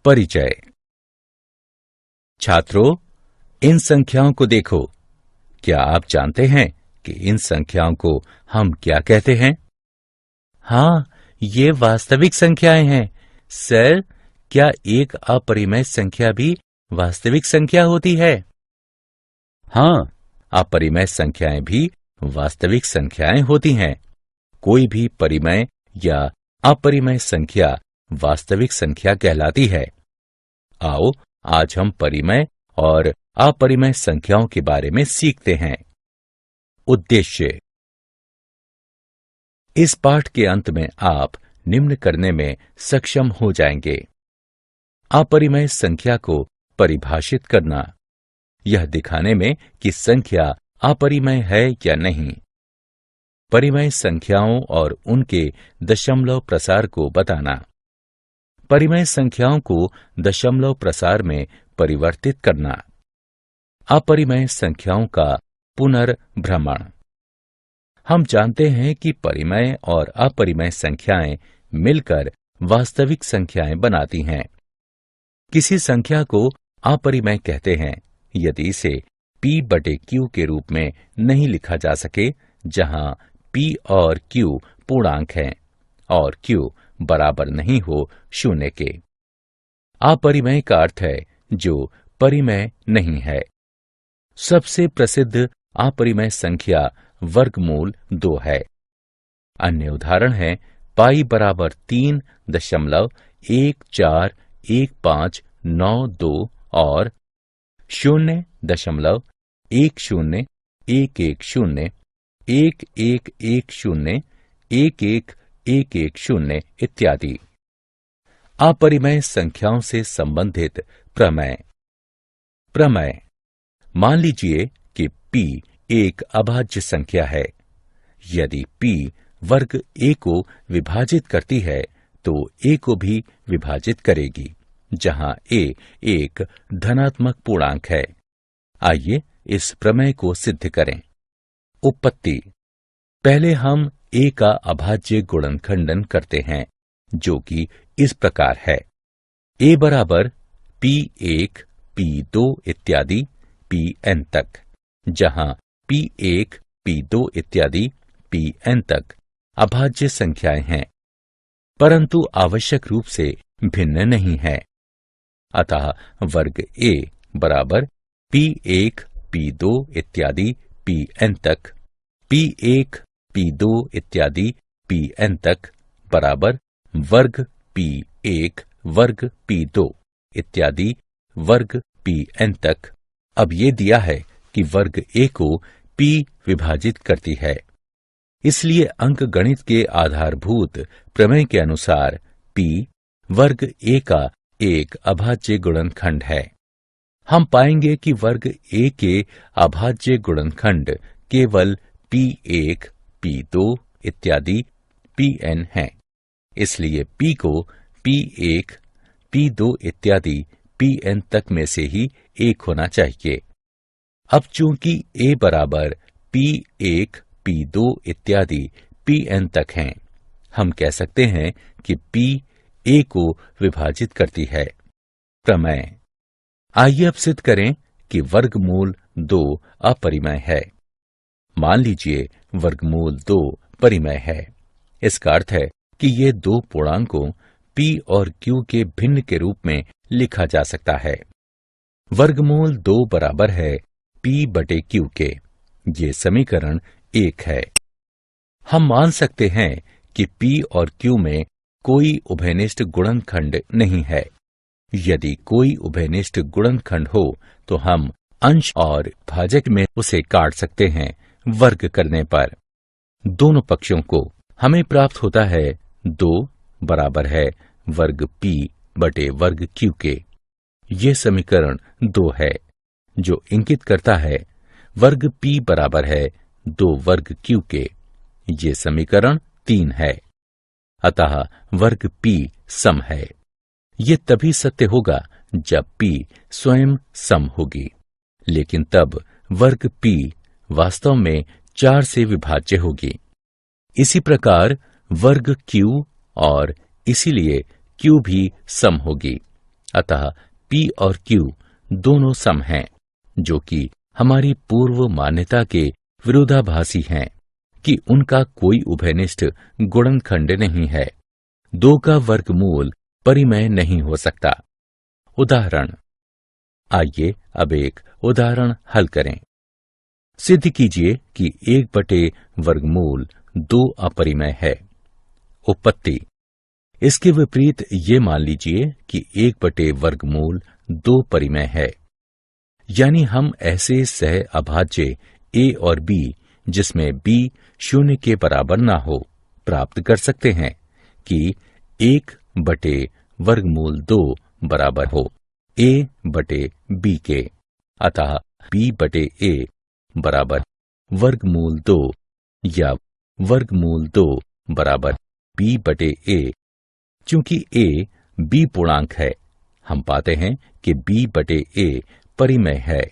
परिचय। छात्रों, इन संख्याओं को देखो। क्या आप जानते हैं कि इन संख्याओं को हम क्या कहते हैं? हाँ, ये वास्तविक संख्याएं हैं। सर, क्या एक अपरिमेय संख्या भी वास्तविक संख्या होती है? हाँ, अपरिमेय संख्याएं भी वास्तविक संख्याएं होती हैं। कोई भी परिमेय या अपरिमेय संख्या वास्तविक संख्या कहलाती है। आओ, आज हम परिमेय और अपरिमेय संख्याओं के बारे में सीखते हैं। उद्देश्य। इस पाठ के अंत में आप निम्न करने में सक्षम हो जाएंगे। अपरिमेय संख्या को परिभाषित करना, यह दिखाने में कि संख्या अपरिमेय है या नहीं। परिमेय संख्याओं और उनके दशमलव प्रसार को बताना। परिमेय संख्याओं को दशमलव प्रसार में परिवर्तित करना। अपरिमेय संख्याओं का पुनर्भ्रमण। हम जानते हैं कि परिमेय और अपरिमेय संख्याएं मिलकर वास्तविक संख्याएं बनाती हैं। किसी संख्या को अपरिमेय कहते हैं यदि इसे p/q के रूप में नहीं लिखा जा सके, जहां p और q पूर्णांक हैं और q बराबर नहीं हो 0 के। अपरिमेय का अर्थ है जो परिमेय नहीं है। सबसे प्रसिद्ध अपरिमेय संख्या वर्गमूल 2 है। अन्य उदाहरण है पाई बराबर 3.141592 और 0.1110111101110 इत्यादि। अपरिमेय संख्याओं से संबंधित प्रमेय। प्रमेय। मान लीजिए कि p एक अभाज्य संख्या है। यदि p वर्ग a को विभाजित करती है तो a को भी विभाजित करेगी, जहां a एक धनात्मक पूर्णांक है। आइए इस प्रमेय को सिद्ध करें। उत्पत्ति। पहले हम a का अभाज्य गुणनखंडन करते हैं, जो कि इस प्रकार है। a बराबर p1, p2 इत्यादि pn तक, जहां p1, p2 इत्यादि pn तक अभाज्य संख्याएं हैं, परंतु आवश्यक रूप से भिन्न नहीं है। अतः वर्ग a बराबर p1, p2 इत्यादि pn तक, p1, p2 इत्यादि pn तक बराबर वर्ग p1 वर्ग p2 इत्यादि वर्ग pn तक। अब ये दिया है कि वर्ग a को p विभाजित करती है, इसलिए अंकगणित के आधारभूत प्रमेय के अनुसार p वर्ग a का एक अभाज्य गुणनखंड है। हम पाएंगे कि वर्ग a के अभाज्य गुणनखंड केवल p1, p2 इत्यादि pn हैं। इसलिए p को p1, p2 इत्यादि pn तक में से ही एक होना चाहिए। अब चूंकि a बराबर p1, p2 इत्यादि pn तक हैं, हम कह सकते हैं कि p a को विभाजित करती है। प्रमेय। आइए अब सिद्ध करें कि वर्गमूल 2 अपरिमेय है। मान लीजिए वर्गमूल 2 परिमेय है। इसका अर्थ है कि ये दो पूर्णांकों p और q के भिन्न के रूप में लिखा जा सकता है। वर्गमूल 2 बराबर है p/q के। ये समीकरण 1 है। हम मान सकते हैं कि p और q में कोई उभयनिष्ठ गुणनखंड नहीं है। यदि कोई उभयनिष्ठ गुणनखंड हो तो हम अंश और भाजक में उसे काट सकते हैं। वर्ग करने पर दोनों पक्षों को हमें प्राप्त होता है 2 बराबर है वर्ग p बटे वर्ग q के। ये समीकरण 2 है, जो इंगित करता है वर्ग p बराबर है 2 वर्ग q के। ये समीकरण 3 है। अतः वर्ग p सम है। ये तभी सत्य होगा जब p स्वयं सम होगी, लेकिन तब वर्ग p वास्तव में 4 से विभाज्य होगी। इसी प्रकार वर्ग q और इसीलिए q भी सम होगी। अतः P और Q दोनों सम हैं, जो कि हमारी पूर्व मान्यता के विरोधाभासी हैं कि उनका कोई उभयनिष्ठ गुणनखंड नहीं है। दो का वर्गमूल परिमेय नहीं हो सकता। उदाहरण, आइए अब एक उदाहरण हल करें। सिद्ध कीजिए कि 1/वर्गमूल 2 अपरिमेय है। उत्पत्ति, इसके विपरीत ये मान लीजिए कि 1/वर्गमूल 2 परिमेय है। यानी हम ऐसे सह अभाज्य a और b जिसमें b 0 के बराबर ना हो प्राप्त कर सकते हैं कि 1/वर्गमूल 2 बराबर हो a/b के। अतः b/a बराबर वर्गमूल 2 या वर्गमूल 2 बराबर b/a। चूंकि a b पूर्णांक है, हम पाते हैं कि b/a परिमेय है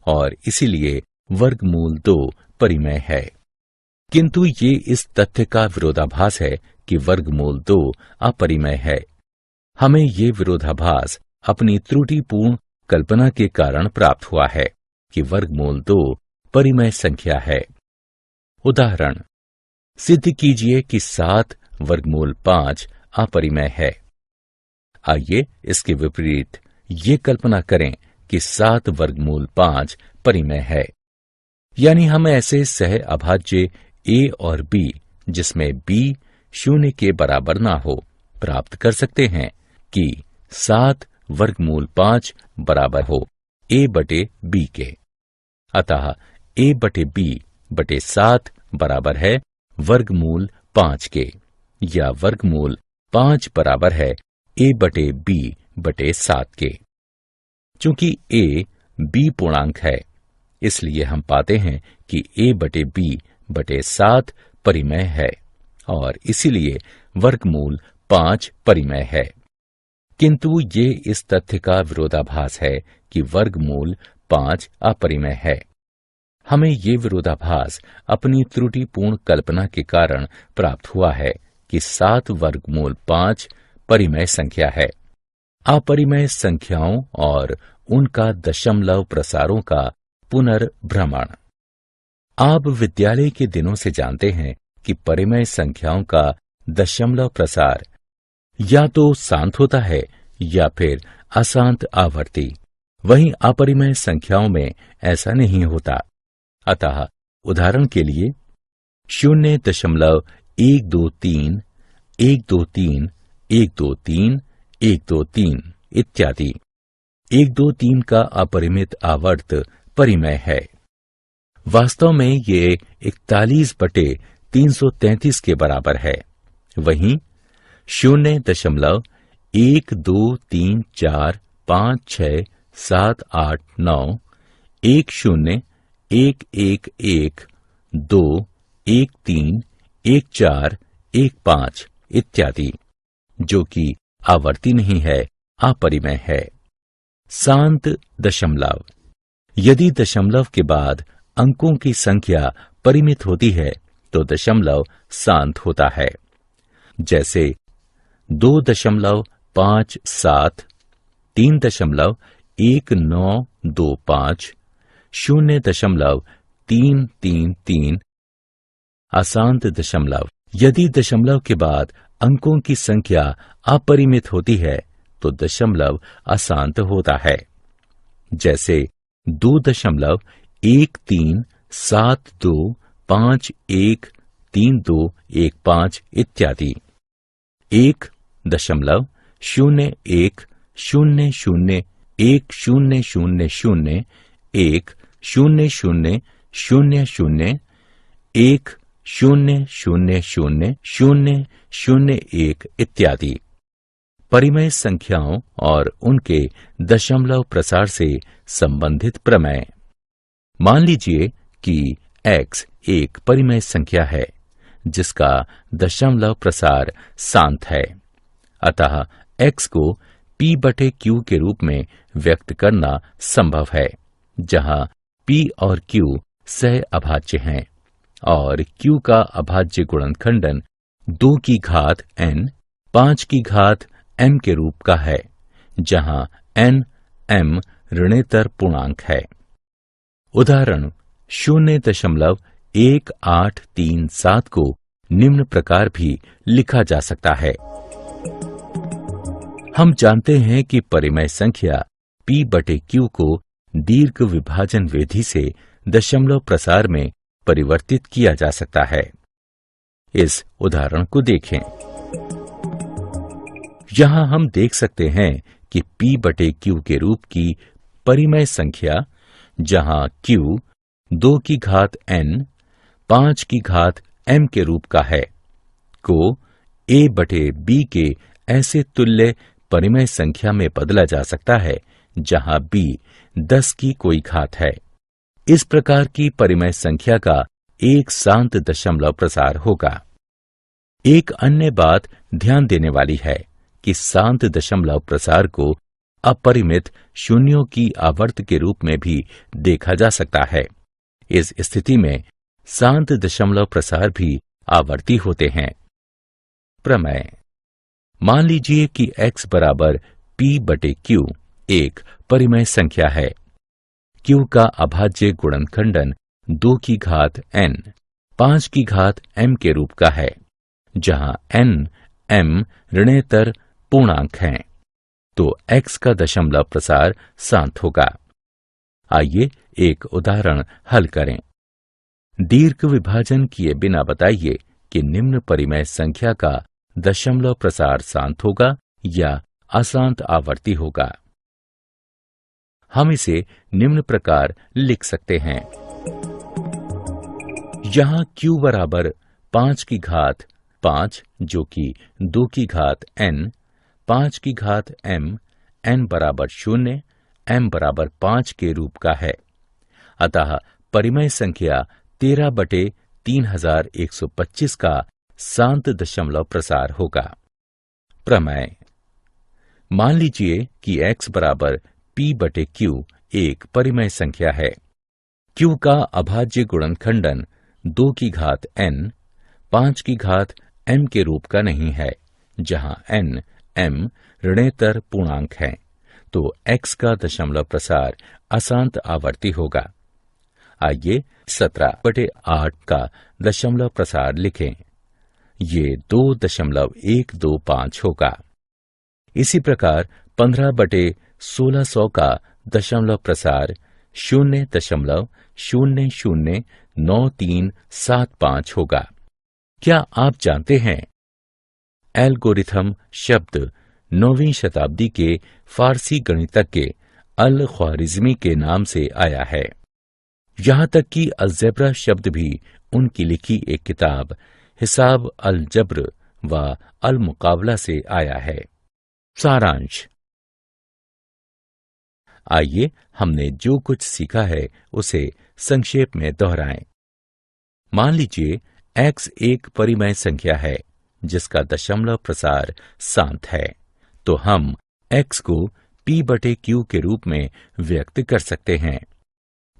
और इसीलिए वर्गमूल 2 परिमेय है। किंतु ये इस तथ्य का विरोधाभास है कि वर्गमूल 2 अपरिमेय है। हमें ये विरोधाभास अपनी त्रुटिपूर्ण कल्पना के कारण प्राप्त हुआ है कि वर्गमूल 2 परिमेय संख्या है। उदाहरण, सिद्ध कीजिए कि 7 वर्गमूल 5 अपरिमेय है। आइए इसके विपरीत ये कल्पना करें कि 7 वर्गमूल 5 परिमेय है। यानी हम ऐसे सह अभाज्य a और b जिसमें b 0 के बराबर ना हो प्राप्त कर सकते हैं कि 7 वर्गमूल 5 बराबर हो a/b के। अतः a/b/7 बराबर है वर्गमूल 5 के, या वर्गमूल 5 बराबर है a/b/7 के। चूंकि a b पूर्णांक है, इसलिए हम पाते हैं कि a/b/7 परिमेय है और इसीलिए वर्गमूल 5 परिमेय है। किंतु ये इस तथ्य का विरोधाभास है कि वर्गमूल 5 अपरिमेय है। हमें ये विरोधाभास अपनी त्रुटिपूर्ण कल्पना के कारण प्राप्त हुआ है कि 7 वर्गमूल 5 परिमेय संख्या है। अपरिमेय संख्याओं और उनका दशमलव प्रसारों का पुनर्भ्रमण। आप विद्यालय के दिनों से जानते हैं कि परिमेय संख्याओं का दशमलव प्रसार या तो शांत होता है या फिर अशांत आवर्ती। वहीं अपरिमेय संख्याओं में ऐसा नहीं होता। अतः उदाहरण के लिए 0.123, 123, 123, 123 इत्यादि। 123 का अपरिमित आवर्त परिमेय है। वास्तव में ये 41/333 के बराबर है। वहीं 0.123456789 10 111 2 13 14 15 इत्यादि, जो कि आवर्ती नहीं है, अपरिमेय है। शांत दशमलव। यदि दशमलव के बाद अंकों की संख्या परिमित होती है तो दशमलव शांत होता है। जैसे 2.57, 3.1925, 0.333 अशांत दशमलव। यदि दशमलव के बाद अंकों की संख्या अपरिमित होती है तो दशमलव अशांत होता है। जैसे 2.13725132115 इत्यादि। 1.01001001000 1000001 इत्यादि। परिमेय संख्याओं और उनके दशमलव प्रसार से संबंधित प्रमेय। मान लीजिए कि x एक परिमेय संख्या है जिसका दशमलव प्रसार शांत है। अतः x को p/q के रूप में व्यक्त करना संभव है, जहां p और q सह अभाज्य हैं और q का अभाज्य गुणनखंडन 2 की घात n, 5 की घात m के रूप का है, जहां n m ऋणेतर पूर्णांक है। उदाहरण 0.1837 को निम्न प्रकार भी लिखा जा सकता है। हम जानते हैं कि परिमेय संख्या p/q को दीर्घ विभाजन विधि से दशमलव प्रसार में परिवर्तित किया जा सकता है। इस उदाहरण को देखें। यहां हम देख सकते हैं कि p/q के रूप की परिमेय संख्या, जहां q 2 की घात n 5 की घात m के रूप का है, को a/b के ऐसे तुल्य परिमेय संख्या में बदला जा सकता है जहां b 10 की कोई घात है। इस प्रकार की परिमेय संख्या का एक शांत दशमलव प्रसार होगा। एक अन्य बात ध्यान देने वाली है कि शांत दशमलव प्रसार को अपरिमित शून्यों की आवर्त के रूप में भी देखा जा सकता है। इस स्थिति में शांत दशमलव प्रसार भी आवर्ती होते हैं। प्रमेय। मान लीजिए कि x बराबर p/q एक परिमेय संख्या है। q का अभाज्य गुणनखंडन 2 की घात n 5 की घात m के रूप का है, जहां n m ऋणेतर पूर्णांक हैं, तो x का दशमलव प्रसार शांत होगा। आइए एक उदाहरण हल करें। दीर्घ विभाजन किए बिना बताइए कि निम्न परिमेय संख्या का दशमलव प्रसार शांत होगा या अशांत आवर्ती होगा। हम इसे निम्न प्रकार लिख सकते हैं। यहां q बराबर 5 की घात 5 जो कि 2 की घात n 5 की घात m n बराबर 0 m बराबर 5 के रूप का है। अतः परिमेय संख्या 13/3125 का शांत दशमलव प्रसार होगा। प्रमेय। मान लीजिए कि x बराबर p/q एक परिमेय संख्या है। q का अभाज्य गुणनखंडन 2 की घात n 5 की घात m के रूप का नहीं है, जहां n m ऋणेतर पूर्णांक है, तो x का दशमलव प्रसार अशांत आवर्ती होगा। आइए 17/8 का दशमलव प्रसार लिखें। ये 2.125 होगा। इसी प्रकार 15/1600 का दशमलव प्रसार 0.009375 होगा। क्या आप जानते हैं, एल्गोरिथम शब्द 9वीं शताब्दी के फारसी गणितज्ञ अल ख्वारिज़मी के नाम से आया है। यहां तक कि अलजेब्रा शब्द भी उनकी लिखी एक किताब हिसाब अल जब्र व अल मुकाबला से आया है। सारांश। आइए हमने जो कुछ सीखा है उसे संक्षेप में दोहराएं। मान लीजिए x एक परिमेय संख्या है जिसका दशमलव प्रसार शांत है, तो हम x को p/q के रूप में व्यक्त कर सकते हैं,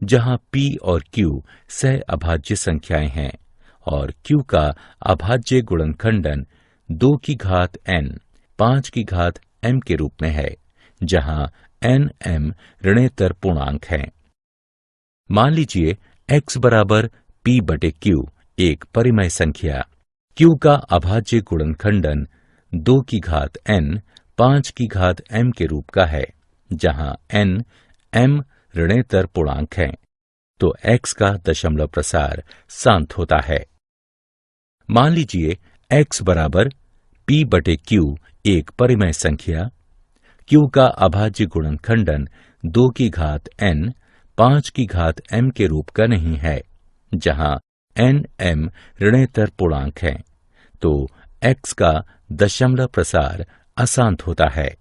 जहां p और q सह अभाज्य संख्याएं हैं और q का अभाज्य गुणनखंडन 2 की घात n 5 की घात m के रूप में है, जहां n m ऋणेतर पूर्णांक हैं। मान लीजिए x बराबर p/q एक परिमेय संख्या। q का अभाज्य गुणनखंडन 2 की घात n 5 की घात m के रूप का है, जहां n m ऋणेतर पूर्णांक हैं, तो x का दशमलव प्रसार शांत होता है। मान लीजिए x बराबर p/q एक परिमेय संख्या। q का अभाज्य गुणनखंडन 2 की घात n 5 की घात m के रूप का नहीं है, जहां n m ऋणेतर पूर्णांक हैं, तो x का दशमलव प्रसार अशांत होता है।